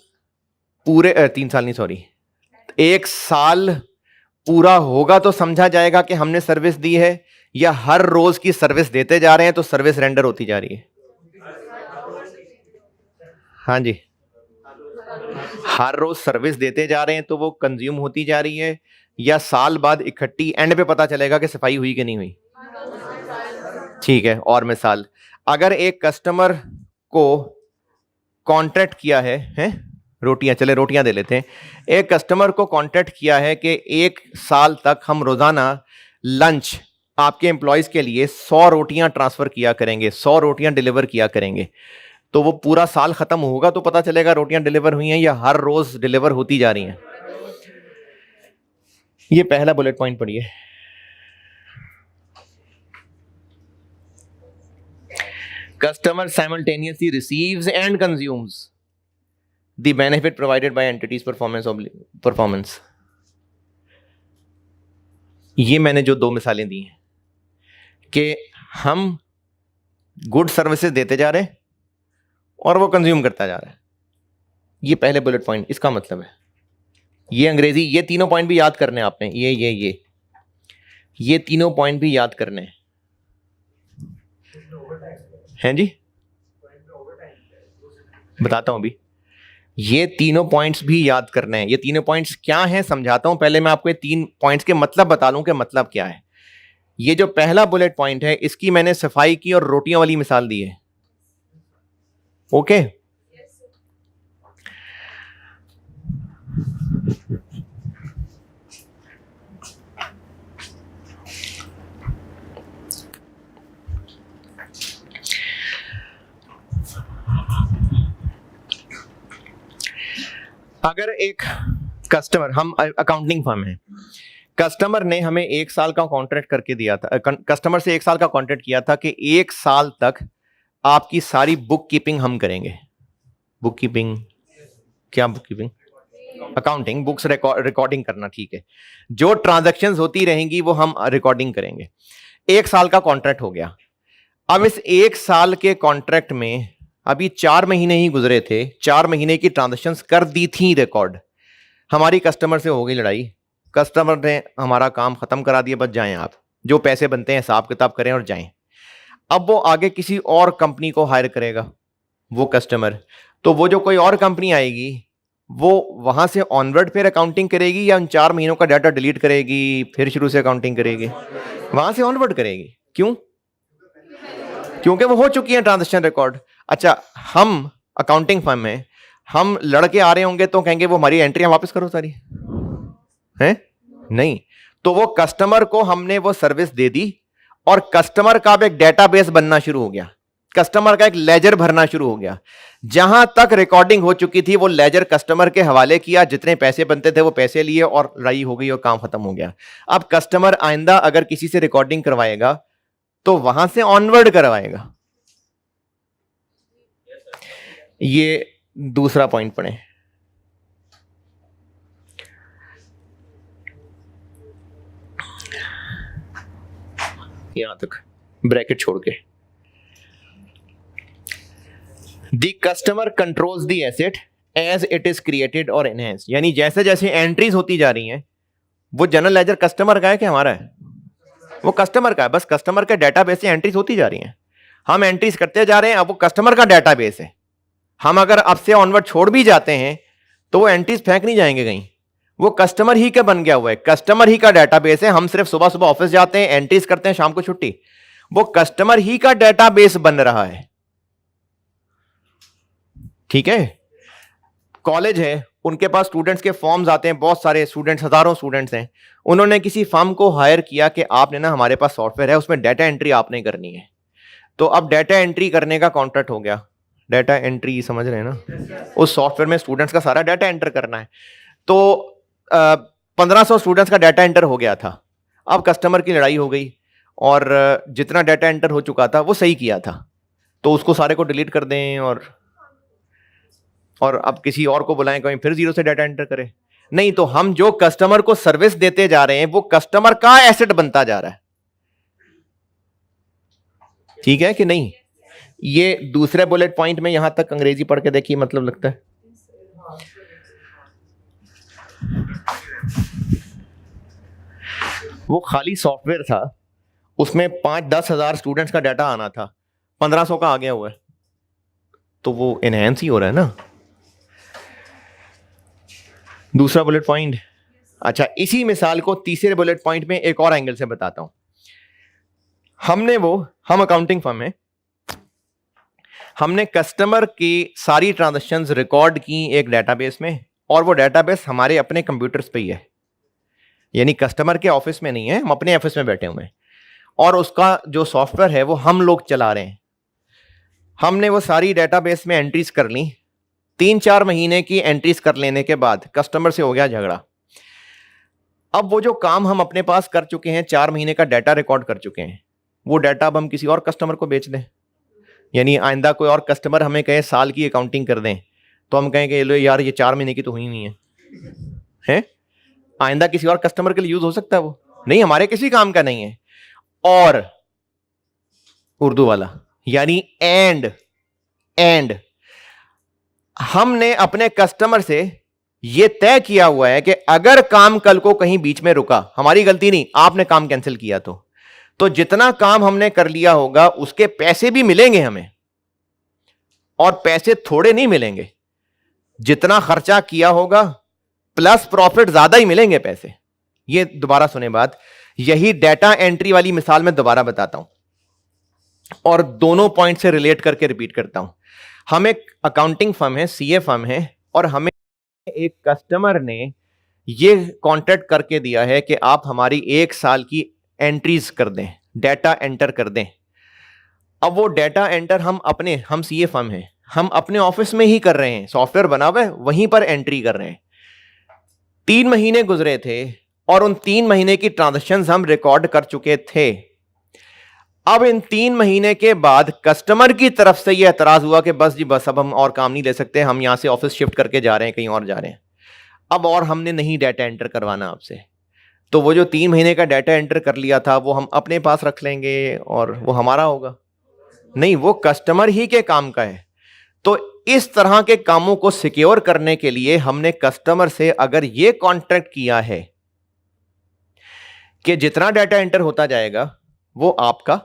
पूरे 3 साल नहीं सॉरी 1 साल पूरा होगा तो समझा जाएगा कि हमने सर्विस दी है, या हर रोज की सर्विस देते जा रहे हैं तो सर्विस रेंडर होती जा रही है? हाँ जी, हर रोज सर्विस देते जा रहे हैं तो वो कंज्यूम होती जा रही है, या साल बाद इकट्ठी एंड पे पता चलेगा कि सफाई हुई कि नहीं हुई? ठीक है, और मिसाल, अगर एक कस्टमर को कॉन्ट्रैक्ट किया है रोटियां, चले रोटियां दे लेते हैं, एक कस्टमर को कॉन्ट्रैक्ट किया है कि 1 साल तक हम रोजाना लंच आपके एम्प्लॉयज के लिए 100 रोटियां ट्रांसफर किया करेंगे, 100 रोटियां डिलीवर किया करेंगे, तो वो पूरा साल खत्म होगा तो पता चलेगा रोटियां डिलीवर हुई हैं या हर रोज डिलीवर होती जा रही हैं? ये पहला बुलेट पॉइंट पढ़िए। Customer simultaneously receives and consumes the benefit provided by entities performance. ये मैंने जो 2 मिसालें दी हैं कि हम गुड सर्विसेज देते जा रहे हैं और वो कंज्यूम करता जा रहा है, ये पहले बुलेट पॉइंट, इसका मतलब है ये अंग्रेजी, ये तीनों पॉइंट भी याद करने हैं आपने, ये तीनों पॉइंट भी याद करने हैं जी, बताता हूं अभी, ये तीनों पॉइंट्स भी याद करने हैं। ये तीनों पॉइंट्स क्या हैं समझाता हूं, पहले मैं आपको ये 3 पॉइंट्स के मतलब बता लूं कि मतलब क्या है। ये जो पहला बुलेट पॉइंट है इसकी मैंने सफाई की और रोटियों वाली मिसाल दी है, ओके? अगर एक कस्टमर, हम अकाउंटिंग फर्म है, कस्टमर ने हमें 1 साल का कॉन्ट्रैक्ट करके दिया था, कस्टमर से 1 साल का कॉन्ट्रैक्ट किया था कि 1 साल तक आपकी सारी बुक कीपिंग हम करेंगे। बुक कीपिंग क्या? Book keeping accounting, books recording करना, ठीक है, जो ट्रांजैक्शंस होती रहेंगी वो हम रिकॉर्डिंग करेंगे। 1 साल का कॉन्ट्रैक्ट हो गया। अब इस 1 साल के कॉन्ट्रैक्ट में अभी 4 महीने ही गुजरे थे, 4 महीने की ट्रांजैक्शंस कर दी थी रिकॉर्ड, हमारी कस्टमर से हो गई लड़ाई, कस्टमर ने हमारा काम खत्म करा दिया, बस जाएं आप, जो पैसे बनते हैं हिसाब किताब करें और जाएं। अब वो आगे किसी और कंपनी को हायर करेगा वो कस्टमर, तो वो जो कोई और कंपनी आएगी वो वहां से ऑनवर्ड फिर अकाउंटिंग करेगी या उन 4 महीनों का डाटा डिलीट करेगी फिर शुरू से अकाउंटिंग करेगी? वहां से ऑनवर्ड करेगी। क्यों? क्योंकि वो हो चुकी है ट्रांजैक्शन रिकॉर्ड। अच्छा, हम अकाउंटिंग फर्म में हम लड़के आ रहे होंगे तो कहेंगे वो हमारी एंट्रियां वापस करो सारी, हैं? नहीं, तो वो कस्टमर को हमने वो सर्विस दे दी और कस्टमर का अब एक डेटाबेस बनना शुरू हो गया, कस्टमर का एक लेजर भरना शुरू हो गया। जहां तक रिकॉर्डिंग हो चुकी थी वो लेजर कस्टमर के हवाले किया, जितने पैसे बनते थे वो पैसे लिए और लड़ाई हो गई और काम खत्म हो गया। अब कस्टमर आइंदा अगर किसी से रिकॉर्डिंग करवाएगा तो वहां से ऑनवर्ड करवाएगा। ये दूसरा पॉइंट पढ़े, यहां तक ब्रैकेट छोड़ के, the customer controls the asset as it is created और एनहेंस, यानी जैसे जैसे एंट्रीज होती जा रही हैं वो जनरल लेजर कस्टमर का है कि हमारा है? वो कस्टमर का है, बस कस्टमर के डेटाबेस से एंट्रीज होती जा रही हैं, हम एंट्रीज करते जा रहे हैं, अब वो कस्टमर का डेटाबेस है। हम अगर अब से ऑनवर्ड छोड़ भी जाते हैं तो वो एंट्रीज फेंक नहीं जाएंगे कहीं, वो कस्टमर ही का बन गया हुआ है, कस्टमर ही का डेटाबेस है। हम सिर्फ सुबह सुबह ऑफिस जाते हैं, एंट्रीज करते हैं, शाम को छुट्टी, वो कस्टमर ही का डेटाबेस बन रहा है। ठीक है, कॉलेज है, उनके पास स्टूडेंट्स के फॉर्म्स आते हैं, बहुत सारे स्टूडेंट्स, हजारों स्टूडेंट्स हैं, उन्होंने किसी फर्म को हायर किया कि आपने ना हमारे पास सॉफ्टवेयर है उसमें डाटा एंट्री आपने करनी है, तो अब डाटा एंट्री करने का कॉन्ट्रैक्ट हो गया। डाटा एंट्री समझ रहे हैं ना? उस सॉफ्टवेयर में स्टूडेंट्स का सारा डाटा एंटर करना है, तो 1500 स्टूडेंट्स का डाटा एंटर हो गया था। अब कस्टमर की लड़ाई हो गई और जितना डाटा एंटर हो चुका था वो सही किया था, तो उसको सारे को डिलीट कर दें और अब किसी और को बुलाएं, कहीं फिर 0 से डाटा एंटर करें। नहीं तो हम जो कस्टमर को सर्विस देते जा रहे हैं वो कस्टमर का एसेट बनता जा रहा है। ठीक है कि नहीं? ये दूसरे बुलेट पॉइंट में यहां तक अंग्रेजी पढ़ के देखिए, मतलब लगता है वो खाली सॉफ्टवेयर था, उसमें 5-10 हजार स्टूडेंट्स का डाटा आना था, 1500 का आ गया हुआ है, तो वो एनहेंस ही हो रहा है ना। दूसरा बुलेट पॉइंट, अच्छा इसी मिसाल को तीसरे बुलेट पॉइंट में एक और एंगल से बताता हूं। हम अकाउंटिंग फर्म है, हमने कस्टमर की सारी ट्रांजैक्शंस रिकॉर्ड की एक डेटाबेस में, और वो डेटाबेस हमारे अपने कंप्यूटर्स पे ही है, यानी कस्टमर के ऑफिस में नहीं है, हम अपने ऑफिस में बैठे हुए हैं, और उसका जो सॉफ्टवेयर है वो हम लोग चला रहे हैं। हमने वो सारी डेटाबेस में एंट्रीज कर ली, 3-4 महीने की एंट्रीज कर लेने के बाद कस्टमर से हो गया झगड़ा। अब वो जो काम हम अपने पास कर चुके हैं, 4 महीने का डाटा रिकॉर्ड कर चुके हैं, वो डाटा अब हम किसी और कस्टमर को बेच दें, यानी आइंदा कोई और कस्टमर हमें कहे साल की अकाउंटिंग कर दें, तो हम कहें कि लो यार ये 4 महीने की तो हुई नहीं है, आइंदा किसी और कस्टमर के लिए यूज हो सकता है, वो नहीं, हमारे किसी काम का नहीं है। और उर्दू वाला यानी एंड हमने अपने कस्टमर से यह तय किया हुआ है कि अगर काम कल को कहीं बीच में रुका, हमारी गलती नहीं, आपने काम कैंसिल किया, तो जितना काम हमने कर लिया होगा उसके पैसे भी मिलेंगे हमें, और पैसे थोड़े नहीं मिलेंगे, जितना खर्चा किया होगा प्लस प्रॉफिट ज्यादा ही मिलेंगे पैसे। ये दोबारा सुने बात, यही डाटा एंट्री वाली मिसाल में दोबारा बताता हूं और दोनों पॉइंट से रिलेट करके रिपीट करता हूं। हम एक अकाउंटिंग फर्म है, सीए फर्म है, और हमें एक कस्टमर ने ये कॉन्ट्रैक्ट करके दिया है कि आप हमारी 1 साल की एंट्रीज कर दें, डाटा एंटर कर दें। अब वो डाटा एंटर हम सीए फर्म हैं, हम अपने ऑफिस में ही कर रहे हैं, सॉफ्टवेयर बना हुआ है, वहीं पर एंट्री कर रहे हैं। 3 महीने गुजरे थे और उन 3 महीने की ट्रांजैक्शंस हम रिकॉर्ड कर चुके थे। अब इन 3 महीने के बाद कस्टमर की तरफ से यह एतराज हुआ कि बस जी बस, अब हम और काम नहीं ले सकते, हम यहां से ऑफिस शिफ्ट करके जा रहे हैं, कहीं और जा रहे हैं, अब और हमने नहीं डाटा एंटर करवाना आपसे। तो वो जो 3 महीने का डाटा एंटर कर लिया था वो हम अपने पास रख लेंगे और वो हमारा होगा? नहीं, वो कस्टमर ही के काम का है। तो इस तरह के कामों को सिक्योर करने के लिए हमने कस्टमर से अगर ये कॉन्ट्रैक्ट किया है कि जितना डाटा एंटर होता जाएगा वो आपका,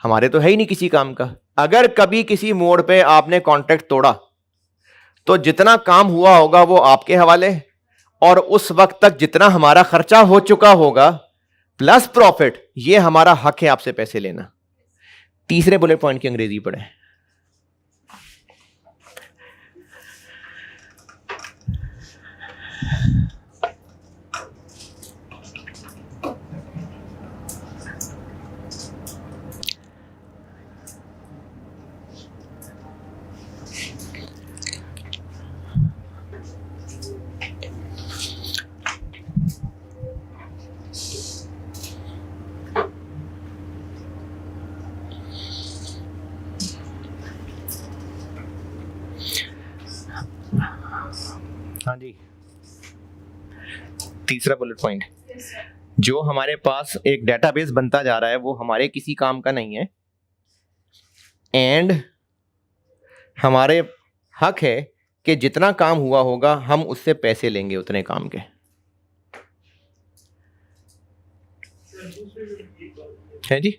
हमारे तो है ही नहीं किसी काम का। अगर कभी किसी मोड़ पे आपने कॉन्ट्रैक्ट तोड़ा तो जितना काम हुआ होगा वो आपके हवाले, और उस वक्त तक जितना हमारा खर्चा हो चुका होगा प्लस प्रॉफिट, ये हमारा हक है आपसे पैसे लेना। तीसरे बुलेट पॉइंट की अंग्रेजी पढ़ें। हाँ जी, तीसरा बुलेट पॉइंट, जो हमारे पास एक डेटाबेस बनता जा रहा है वो हमारे किसी काम का नहीं है, एंड हमारे हक है कि जितना काम हुआ होगा हम उससे पैसे लेंगे उतने काम के। है जी?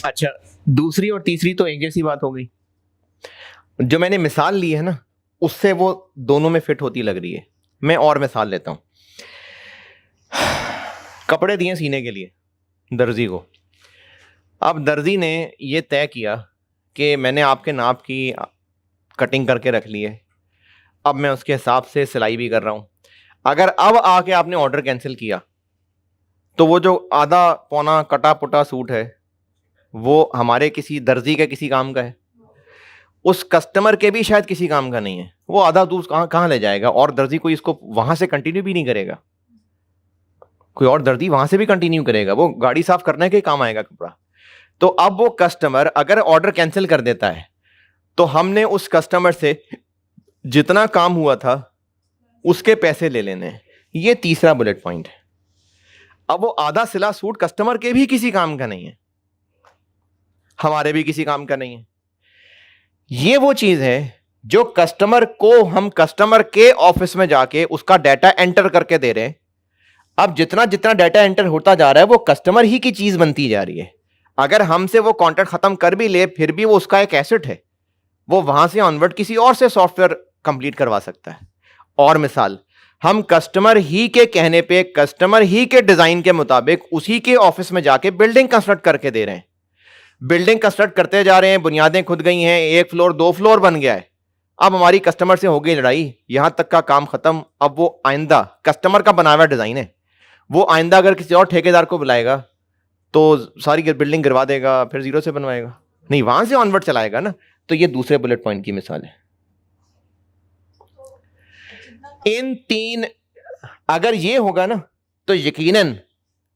अच्छा, दूसरी और तीसरी तो एक जैसी बात हो गई। जो मैंने मिसाल ली है ना, उससे वो दोनों में फिट होती लग रही है। मैं और मिसाल लेता हूं। कपड़े दिए सीने के लिए दर्जी को। अब दर्जी ने ये तय किया कि मैंने आपके नाप की कटिंग करके रख ली है, अब मैं उसके हिसाब से सिलाई भी कर रहा हूं। अगर अब आके आपने ऑर्डर कैंसिल किया तो वो जो आधा पौना कटा पुटा सूट है वो हमारे किसी दर्जी के किसी काम का है, उस कस्टमर के भी शायद किसी काम का नहीं है। वो आधा दूर कहाँ कहाँ ले जाएगा, और दर्जी कोई इसको वहां से कंटिन्यू भी नहीं करेगा। कोई और दर्जी वहां से भी कंटिन्यू करेगा, वो गाड़ी साफ करने के काम आएगा कपड़ा। तो अब वो कस्टमर अगर ऑर्डर कैंसिल कर देता है तो हमने उस कस्टमर से जितना काम हुआ था उसके पैसे ले लेने हैं। ये तीसरा बुलेट पॉइंट है। अब वो आधा सिला सूट कस्टमर के भी किसी काम का नहीं है, हमारे भी किसी काम का नहीं है। ये वो चीज है जो कस्टमर को हम कस्टमर के ऑफिस में जाके उसका डाटा एंटर करके दे रहे हैं। अब जितना जितना डाटा एंटर होता जा रहा है वो कस्टमर ही की चीज बनती जा रही है। अगर हमसे वो कॉन्ट्रैक्ट खत्म कर भी ले फिर भी वो उसका एक एसेट है, वो वहां से ऑनवर्ड किसी और से सॉफ्टवेयर कंप्लीट करवा सकता है। और मिसाल, हम कस्टमर ही के कहने पे कस्टमर ही के डिजाइन के मुताबिक उसी के ऑफिस में जाके बिल्डिंग कंस्ट्रक्ट करके दे रहे हैं। बिल्डिंग कंस्ट्रक्ट करते जा रहे हैं, बुनियादें खुद गई हैं, 1 फ्लोर 2 फ्लोर बन गया है। अब हमारी कस्टमर से हो गई लड़ाई, यहां तक का काम खत्म। अब वो आइंदा कस्टमर का बनाया हुआ डिजाइन है, वो आइंदा अगर किसी और ठेकेदार को बुलाएगा तो सारी बिल्डिंग गिरवा देगा, फिर जीरो से बनवाएगा नहीं, वहां से ऑनवर्ड चलाएगा ना। तो ये दूसरे बुलेट पॉइंट की मिसाल है। इन तीन अगर ये होगा ना तो यकीनन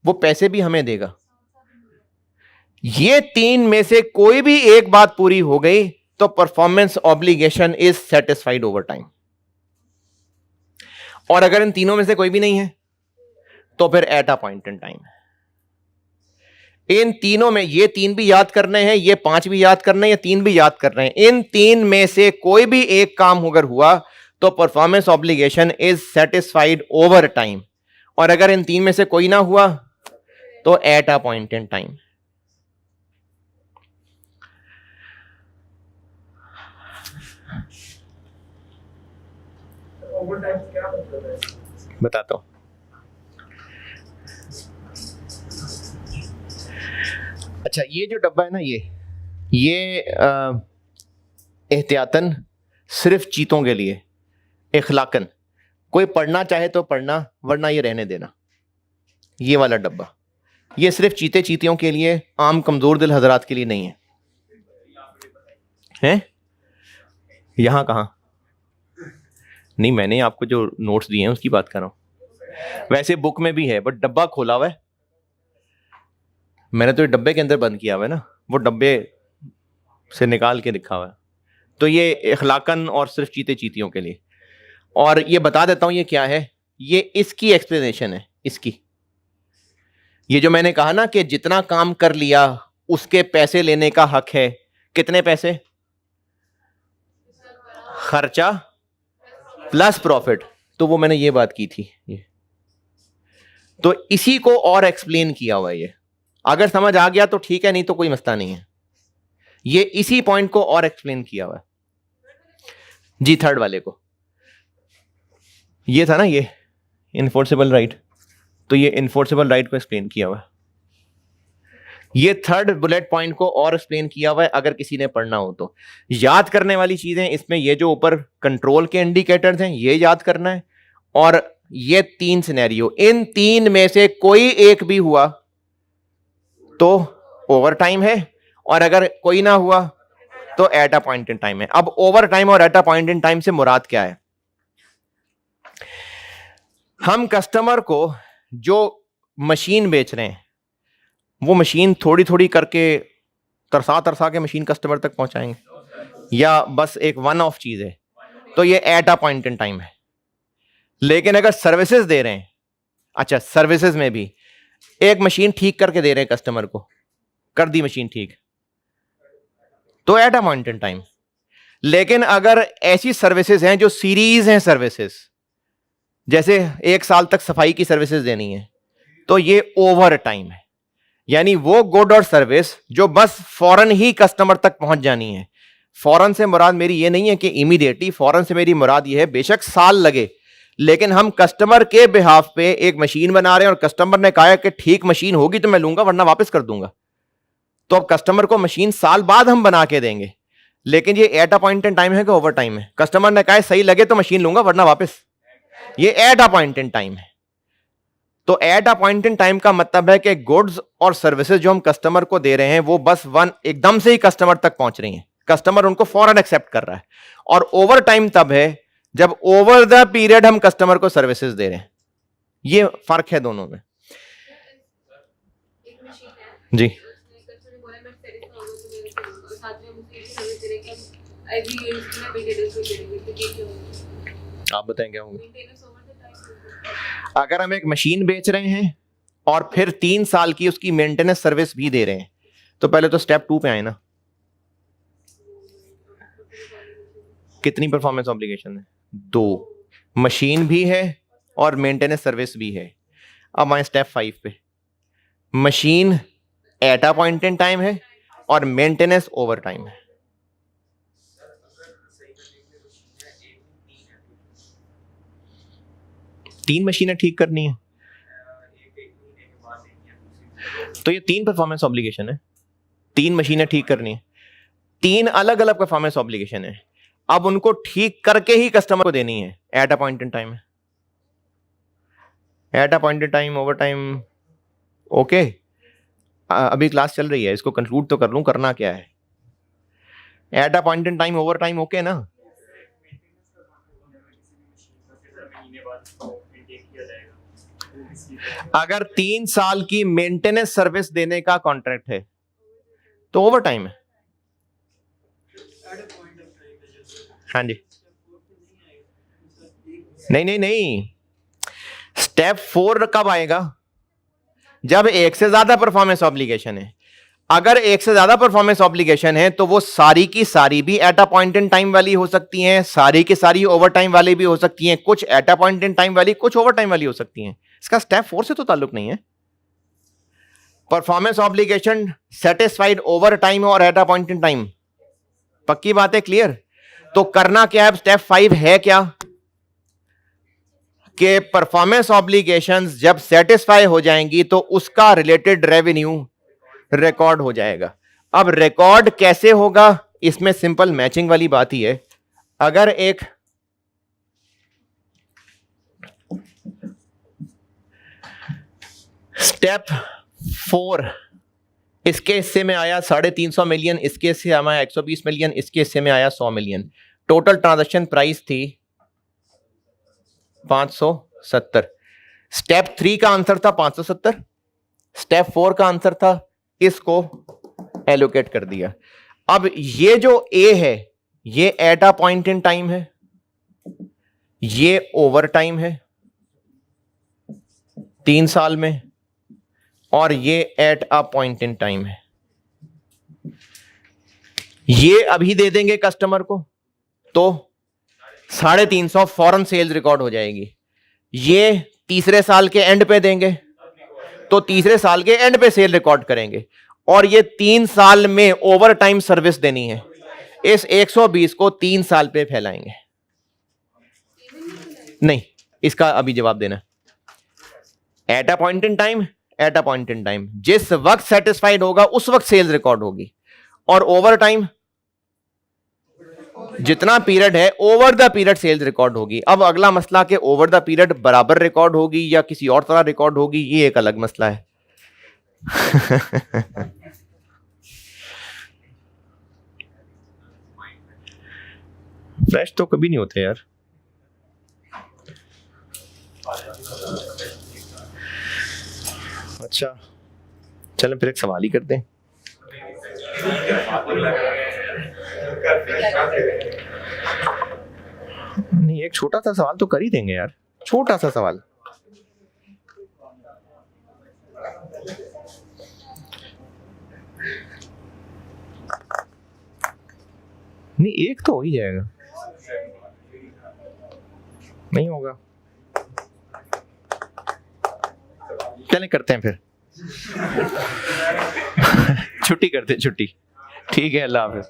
वो पैसे भी हमें देगा। ये तीन में से कोई भी एक बात पूरी हो गई तो performance obligation is satisfied over time. और अगर इन तीनों में से कोई भी नहीं है तो फिर at a point in time. इन तीनों में ये तीन भी याद करने हैं, ये 5 भी याद करने हैं, ये 3 भी याद कर रहे हैं। इन तीन में से कोई भी एक काम अगर हुआ तो performance obligation is satisfied over time. और अगर इन 3 में से कोई ना हुआ तो at a point in time. बताता हूं। अच्छा, ये जो डब्बा है ना, ये एहतियातन सिर्फ चीतों के लिए, इखलाकन कोई पढ़ना चाहे तो पढ़ना, वरना ये रहने देना। ये वाला डब्बा ये सिर्फ चीते चीतियों के लिए, आम कमजोर दिल हजरात के लिए नहीं है। हैं? यहां कहां? नहीं, मैंने आपको जो नोट्स दिए हैं उसकी बात कर रहा हूं। वैसे बुक में भी है बट डब्बा खोला हुआ है। मैंने तो डब्बे के अंदर बंद किया हुआ है ना, वो डब्बे से निकाल के लिखा हुआ है। तो ये इखलाकन और सिर्फ चीते चीतियों के लिए। और ये बता देता हूं ये क्या है। ये इसकी एक्सप्लेनेशन है इसकी। ये जो मैंने कहा ना कि जितना काम कर लिया उसके पैसे लेने का हक है। कितने पैसे? खर्चा प्लस प्रॉफिट। तो वो मैंने ये बात की थी। ये तो इसी को और एक्सप्लेन किया हुआ है। ये अगर समझ आ गया तो ठीक है, नहीं तो कोई मसला नहीं है। ये इसी पॉइंट को और एक्सप्लेन किया हुआ है जी। थर्ड वाले को ये था ना, ये इनफोर्सेबल राइट। तो ये इनफोर्सेबल राइट को एक्सप्लेन किया हुआ है। ये थर्ड बुलेट पॉइंट को और एक्सप्लेन किया हुआ है। अगर किसी ने पढ़ना हो तो याद करने वाली चीजें इसमें, ये जो ऊपर कंट्रोल के इंडिकेटर्स हैं ये याद करना है। और ये 3 सिनेरियो, इन 3 में से कोई एक भी हुआ तो ओवर टाइम है, और अगर कोई ना हुआ तो at a point in time है। अब ओवर टाइम और at a point in time से मुराद क्या है? हम कस्टमर को जो मशीन बेच रहे हैं वो मशीन थोड़ी थोड़ी करके तरसा तरसा के मशीन कस्टमर तक पहुंचाएंगे, या बस एक वन ऑफ चीज है, तो ये eight a point in time है। लेकिन अगर सर्विसेज दे रहे हैं, अच्छा सर्विसेज में भी एक मशीन ठीक करके दे रहे हैं कस्टमर को, कर दी मशीन ठीक, तो at a point in time. लेकिन अगर ऐसी सर्विसेज हैं जो सीरीज हैं सर्विसेज, जैसे 1 साल तक सफाई की सर्विसेज देनी है, तो ये ओवर टाइम है। यानी वो गुड और सर्विस जो बस फौरन ही कस्टमर तक पहुंच जानी है। फौरन से मुराद मेरी ये नहीं है कि इमीडिएटली, फौरन से मेरी मुराद ये है बेशक साल लगे, लेकिन हम कस्टमर के बिहाफ पे एक मशीन बना रहे हैं और कस्टमर ने कहा कि ठीक मशीन होगी तो मैं लूंगा वरना वापस कर दूंगा। तो अब कस्टमर को मशीन साल बाद हम बना के देंगे, लेकिन ये eight a point in time है कि ओवर टाइम है? कस्टमर ने कहा सही लगे तो मशीन लूंगा वरना वापस, ये eight a point in time है। तो at a point in time का मतलब है कि गुड्स और सर्विसेज जो हम कस्टमर को दे रहे हैं वो बस एकदम से ही कस्टमर तक पहुंच रही हैं, कस्टमर उनको फौरन एक्सेप्ट कर रहा है। और ओवर टाइम तब है जब ओवर द पीरियड हम कस्टमर को सर्विसेज दे रहे हैं। ये फर्क है दोनों में जी। आप बताएं क्या होगा? अगर हम एक मशीन बेच रहे हैं और फिर 3 साल की उसकी मेंटेनेंस सर्विस भी दे रहे हैं, तो पहले तो स्टेप 2 पे आए ना, कितनी परफॉर्मेंस ऑब्लिगेशन है? 2, मशीन भी है और मेंटेनेंस सर्विस भी है। अब आए स्टेप 5 पे, machine eight a point in time है और मेंटेनेंस ओवर टाइम है। तीन मशीनें ठीक करनी है तो ये 3 परफॉर्मेंस ऑब्लिगेशन है। 3 मशीनें ठीक करनी है, 3 अलग अलग परफॉर्मेंस ऑब्लिगेशन है। अब उनको ठीक करके ही कस्टमर को देनी है at a point in time. Eight a point in time, over time, okay. अभी क्लास चल रही है, इसको कंक्लूड तो कर लूं, करना क्या है? At a point in time, over time, okay ना? अगर 3 साल की मेंटेनेंस सर्विस देने का कॉन्ट्रैक्ट है तो ओवर टाइम है। हाँ जी, नहीं, स्टेप 4 कब आएगा? जब एक से ज्यादा परफॉर्मेंस ऑब्लिगेशन है। अगर एक से ज्यादा परफॉर्मेंस ऑब्लिगेशन है तो वो सारी की सारी भी eight a point in time वाली हो सकती हैं, सारी की सारी ओवर टाइम वाली भी हो सकती हैं, कुछ eight a point in time वाली, कुछ ओवर टाइम वाली हो सकती हैं। इसका स्टेप 4 से तो ताल्लुक नहीं है। Performance obligation satisfied over time और at a point in time, पक्की बात है, क्लियर? तो करना क्या है? स्टेप 5 है क्या कि परफॉर्मेंस ऑब्लिगेशंस जब सेटिस्फाई हो जाएंगी तो उसका रिलेटेड रेवेन्यू रिकॉर्ड हो जाएगा। अब रिकॉर्ड कैसे होगा? इसमें सिंपल मैचिंग वाली बात ही है। अगर एक स्टेप 4 इसके हिस्से में आया 350 मिलियन, इसके हिस्से में आया 120 मिलियन, इसके हिस्से में आया 100 मिलियन, टोटल ट्रांजैक्शन प्राइस थी 570। स्टेप 3 का आंसर था 570, स्टेप 4 का आंसर था इसको एलोकेट कर दिया। अब ये जो ए है ये eight a point in time है, ये ओवर टाइम है 3 साल में, और ये eight a point in time है। ये अभी दे देंगे कस्टमर को तो 350 फौरन सेल्स रिकॉर्ड हो जाएगी। ये तीसरे साल के एंड पे देंगे तो तीसरे साल के एंड पे सेल रिकॉर्ड करेंगे। और ये 3 साल में ओवर टाइम सर्विस देनी है, इस 120 को 3 साल पे फैलाएंगे। नहीं, इसका अभी जवाब देना। Eight a point in time, eight a point in time, जिस वक्त सेटिस्फाइड होगा उस वक्त सेल्स रिकॉर्ड होगी। और ओवर टाइम जितना पीरियड है over the period sales record होगी। अब अगला मसला कि ओवर द पीरियड बराबर रिकॉर्ड होगी या किसी और तरह रिकॉर्ड होगी, ये एक अलग मसला है। फ्रेश तो कभी नहीं होते यार। अच्छा चलें फिर एक सवाल ही करते हैं। नहीं, एक छोटा सा सवाल तो कर ही देंगे यार, छोटा सा सवाल। नहीं, एक तो हो ही जाएगा। नहीं होगा, चलें करते हैं फिर। छुट्टी करते, छुट्टी। ठीक है, अल्लाह हाफिज।